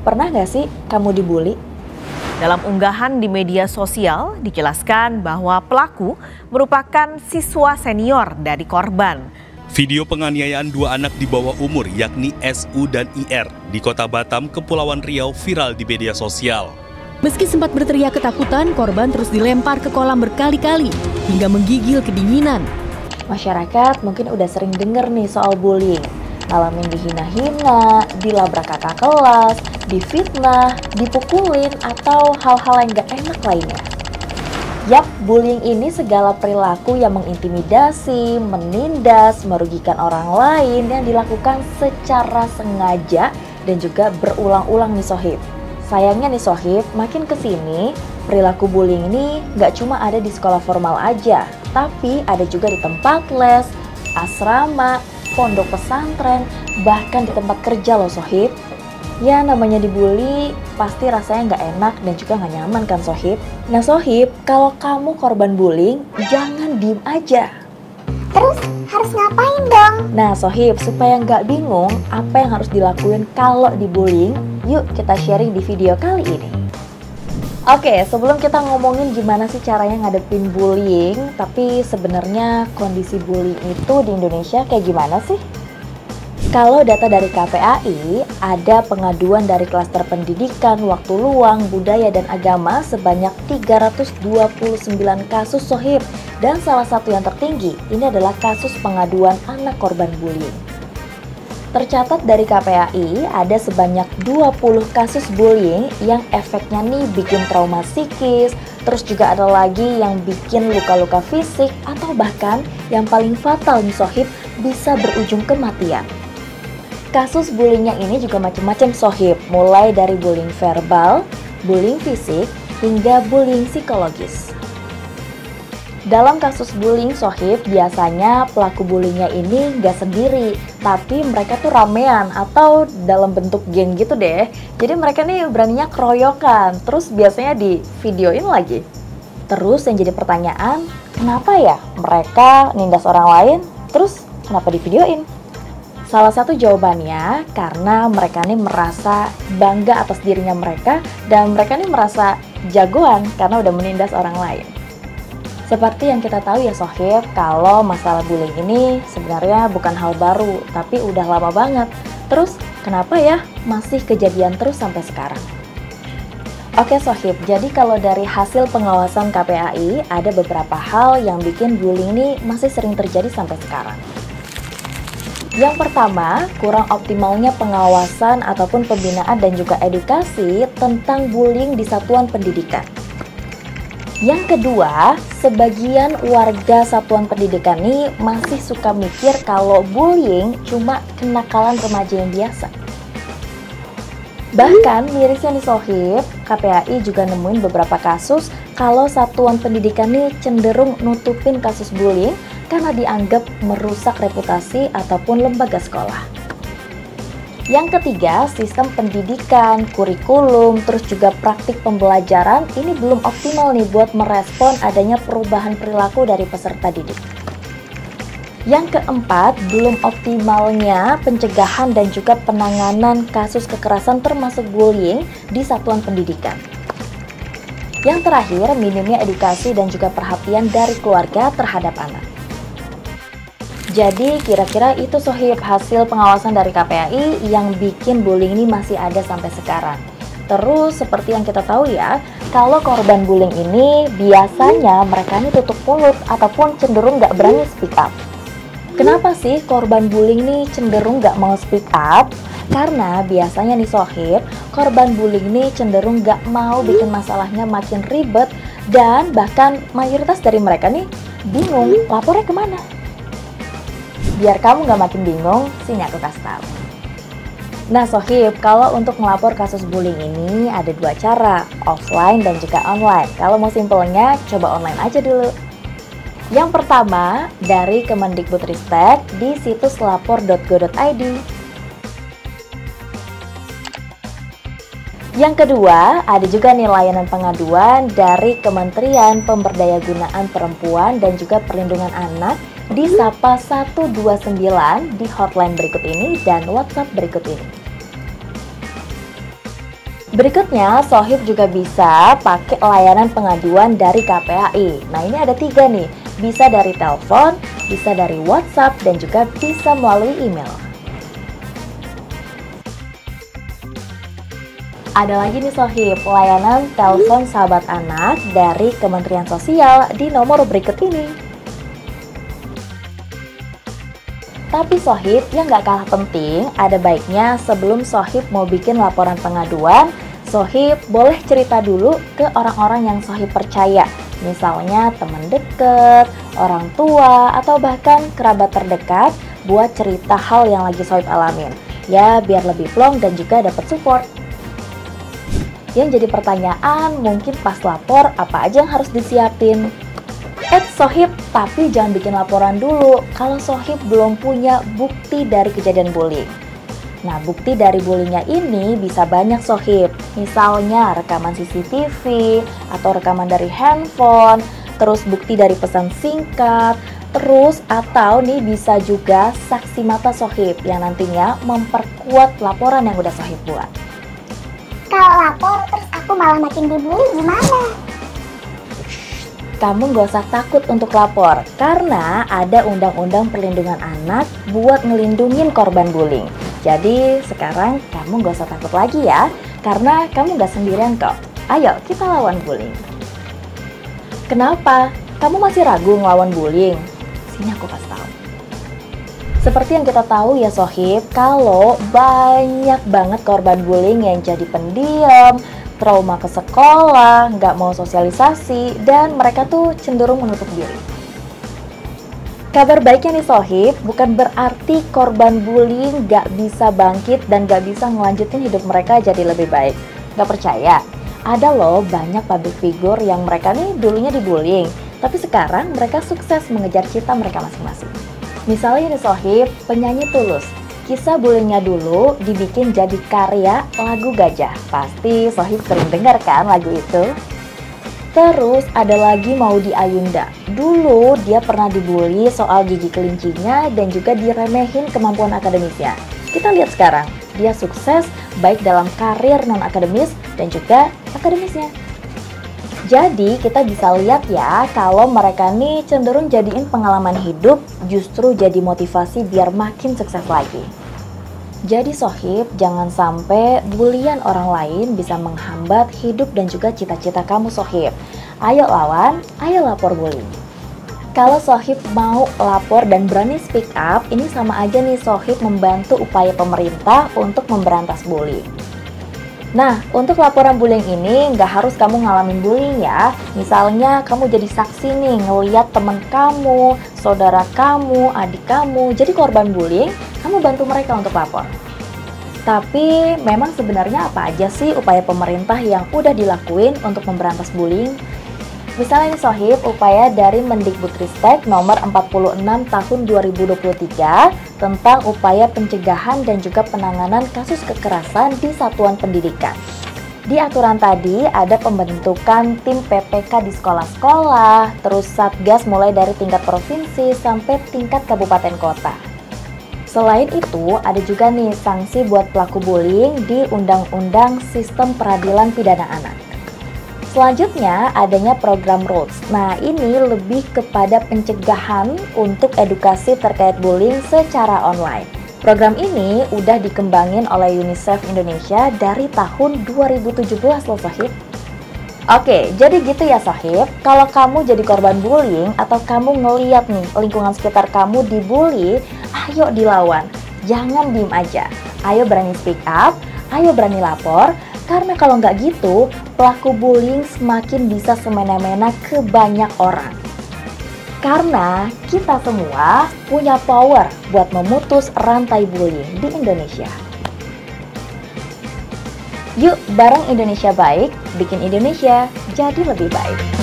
Pernah nggak sih kamu dibully? Dalam unggahan di media sosial dijelaskan bahwa pelaku merupakan siswa senior dari korban. Video penganiayaan dua anak di bawah umur yakni SU dan IR di Kota Batam, Kepulauan Riau viral di media sosial. Meski sempat berteriak ketakutan, korban terus dilempar ke kolam berkali-kali hingga menggigil kedinginan. Masyarakat mungkin udah sering denger nih soal bullying. Ngalamin dihina-hina, dilabrak kakak kelas, difitnah, dipukulin, atau hal-hal yang gak enak lainnya. Yap, bullying ini segala perilaku yang mengintimidasi, menindas, merugikan orang lain yang dilakukan secara sengaja dan juga berulang-ulang nih Sohib. Sayangnya nih Sohib, makin kesini perilaku bullying ini gak cuma ada di sekolah formal aja, tapi ada juga di tempat les, asrama, pondok pesantren, bahkan di tempat kerja loh Sohib. Ya namanya dibully pasti rasanya nggak enak dan juga nggak nyaman kan Sohib. Nah Sohib, kalau kamu korban bullying jangan diem aja. Terus harus ngapain dong? Nah Sohib, supaya nggak bingung apa yang harus dilakuin kalau dibullying, yuk kita sharing di video kali ini. Oke, sebelum kita ngomongin gimana sih caranya ngadepin bullying, tapi sebenarnya kondisi bullying itu di Indonesia kayak gimana sih? Kalau data dari KPAI, ada pengaduan dari klaster pendidikan, waktu luang, budaya, dan agama sebanyak 329 kasus Sohib. Dan salah satu yang tertinggi, ini adalah kasus pengaduan anak korban bullying. Tercatat dari KPAI, ada sebanyak 20 kasus bullying yang efeknya nih bikin trauma psikis, terus juga ada lagi yang bikin luka-luka fisik, atau bahkan yang paling fatal nih Sohib, bisa berujung kematian. Kasus bullyingnya ini juga macam-macam Sohib, mulai dari bullying verbal, bullying fisik, hingga bullying psikologis. Dalam kasus bullying Sohib, biasanya pelaku bullyingnya ini nggak sendiri, tapi mereka tuh ramean atau dalam bentuk geng gitu deh. Jadi mereka nih beraninya keroyokan, terus biasanya di videoin lagi. Terus yang jadi pertanyaan, kenapa ya mereka nindas orang lain, terus kenapa di videoin? Salah satu jawabannya karena mereka nih merasa bangga atas dirinya mereka dan mereka nih merasa jagoan karena udah menindas orang lain. Seperti yang kita tahu ya Sohib, kalau masalah bullying ini sebenarnya bukan hal baru, tapi udah lama banget. Terus kenapa ya masih kejadian terus sampai sekarang? Oke Sohib, jadi kalau dari hasil pengawasan KPAI, ada beberapa hal yang bikin bullying ini masih sering terjadi sampai sekarang. Yang pertama, kurang optimalnya pengawasan ataupun pembinaan dan juga edukasi tentang bullying di satuan pendidikan. Yang kedua, sebagian warga satuan pendidikan ini masih suka mikir kalau bullying cuma kenakalan remaja yang biasa. Bahkan mirisnya nih Sohib, KPAI juga nemuin beberapa kasus kalau satuan pendidikan ini cenderung nutupin kasus bullying karena dianggap merusak reputasi ataupun lembaga sekolah. Yang ketiga, sistem pendidikan, kurikulum, terus juga praktik pembelajaran ini belum optimal nih buat merespon adanya perubahan perilaku dari peserta didik. Yang keempat, belum optimalnya pencegahan dan juga penanganan kasus kekerasan termasuk bullying di satuan pendidikan. Yang terakhir, minimnya edukasi dan juga perhatian dari keluarga terhadap anak. Jadi kira-kira itu Sohib hasil pengawasan dari KPAI yang bikin bullying ini masih ada sampai sekarang. Terus seperti yang kita tahu ya, kalau korban bullying ini biasanya mereka ini tutup mulut ataupun cenderung nggak berani speak up. Kenapa sih korban bullying ini cenderung nggak mau speak up? Karena biasanya nih Sohib, korban bullying ini cenderung nggak mau bikin masalahnya makin ribet dan bahkan mayoritas dari mereka nih bingung lapornya kemana. Biar kamu nggak makin bingung, sini aku kasih tahu. Nah Sohib, kalau untuk melapor kasus bullying ini ada dua cara, offline dan juga online. Kalau mau simpelnya, coba online aja dulu. Yang pertama, dari Kemendikbudristek di situs lapor.go.id. Yang kedua, ada juga nih layanan pengaduan dari Kementerian Pemberdayaagunaan Perempuan dan juga Perlindungan Anak di Sapa 129 di hotline berikut ini dan WhatsApp berikut ini. Berikutnya, Sohib juga bisa pakai layanan pengaduan dari KPAI. Nah, ini ada 3 nih. Bisa dari telepon, bisa dari WhatsApp, dan juga bisa melalui email. Ada lagi nih Sohib, layanan telepon sahabat anak dari Kementerian Sosial di nomor berikut ini. Tapi Sohib, yang gak kalah penting, ada baiknya sebelum Sohib mau bikin laporan pengaduan, Sohib boleh cerita dulu ke orang-orang yang Sohib percaya. Misalnya teman dekat, orang tua, atau bahkan kerabat terdekat buat cerita hal yang lagi Sohib alamin. Ya, biar lebih plong dan juga dapat support. Yang jadi pertanyaan, mungkin pas lapor apa aja yang harus disiapin? Sohib, tapi jangan bikin laporan dulu kalau Sohib belum punya bukti dari kejadian bullying. Nah, bukti dari bullyingnya ini bisa banyak Sohib. Misalnya rekaman CCTV atau rekaman dari handphone, terus bukti dari pesan singkat, terus atau nih bisa juga saksi mata Sohib yang nantinya memperkuat laporan yang udah Sohib buat. Kalau lapor terus aku malah makin dibully gimana? Kamu gak usah takut untuk lapor, karena ada Undang-Undang Perlindungan Anak buat ngelindungin korban bullying. Jadi sekarang kamu gak usah takut lagi ya, karena kamu gak sendirian kok. Ayo kita lawan bullying. Kenapa? Kamu masih ragu ngelawan bullying? Sini aku kasih tahu. Seperti yang kita tahu ya Sohib, kalau banyak banget korban bullying yang jadi pendiam, trauma ke sekolah, nggak mau sosialisasi, dan mereka tuh cenderung menutup diri. Kabar baiknya nih Sohib, bukan berarti korban bullying nggak bisa bangkit dan nggak bisa ngelanjutin hidup mereka jadi lebih baik. Nggak percaya? Ada loh banyak public figure yang mereka nih dulunya dibullying, tapi sekarang mereka sukses mengejar cita mereka masing-masing. Misalnya nih Sohib, penyanyi Tulus. Kisah bullyingnya dulu dibikin jadi karya lagu Gajah. Pasti Sohib sering dengar kan lagu itu? Terus ada lagi Maudy Ayunda. Dulu dia pernah dibully soal gigi kelincinya dan juga diremehin kemampuan akademisnya. Kita lihat sekarang, dia sukses baik dalam karir non-akademis dan juga akademisnya. Jadi kita bisa lihat ya, kalau mereka nih cenderung jadiin pengalaman hidup justru jadi motivasi biar makin sukses lagi. Jadi Sohib, jangan sampai bulian orang lain bisa menghambat hidup dan juga cita-cita kamu Sohib. Ayo lawan, ayo lapor bullying. Kalau Sohib mau lapor dan berani speak up, ini sama aja nih Sohib membantu upaya pemerintah untuk memberantas bullying. Nah, untuk laporan bullying ini nggak harus kamu ngalamin bullying ya. Misalnya kamu jadi saksi nih ngeliat temen kamu, saudara kamu, adik kamu jadi korban bullying, kamu bantu mereka untuk lapor. Tapi memang sebenarnya apa aja sih upaya pemerintah yang udah dilakuin untuk memberantas bullying? Misalnya ini Sohib, upaya dari Mendikbudristek nomor 46 tahun 2023 tentang upaya pencegahan dan juga penanganan kasus kekerasan di satuan pendidikan. Di aturan tadi ada pembentukan tim PPK di sekolah-sekolah, terus satgas mulai dari tingkat provinsi sampai tingkat kabupaten kota. Selain itu, ada juga nih sanksi buat pelaku bullying di Undang-Undang Sistem Peradilan Pidana Anak. Selanjutnya, adanya program Roots. Nah, ini lebih kepada pencegahan untuk edukasi terkait bullying secara online. Program ini udah dikembangin oleh UNICEF Indonesia dari tahun 2017 loh Sohib. Oke, jadi gitu ya Sohib. Kalau kamu jadi korban bullying atau kamu ngeliat nih lingkungan sekitar kamu dibully, ayo dilawan. Jangan diem aja. Ayo berani speak up, ayo berani lapor. Karena kalau nggak gitu, pelaku bullying semakin bisa semena-mena ke banyak orang. Karena kita semua punya power buat memutus rantai bullying di Indonesia. Yuk bareng Indonesia Baik, bikin Indonesia jadi lebih baik.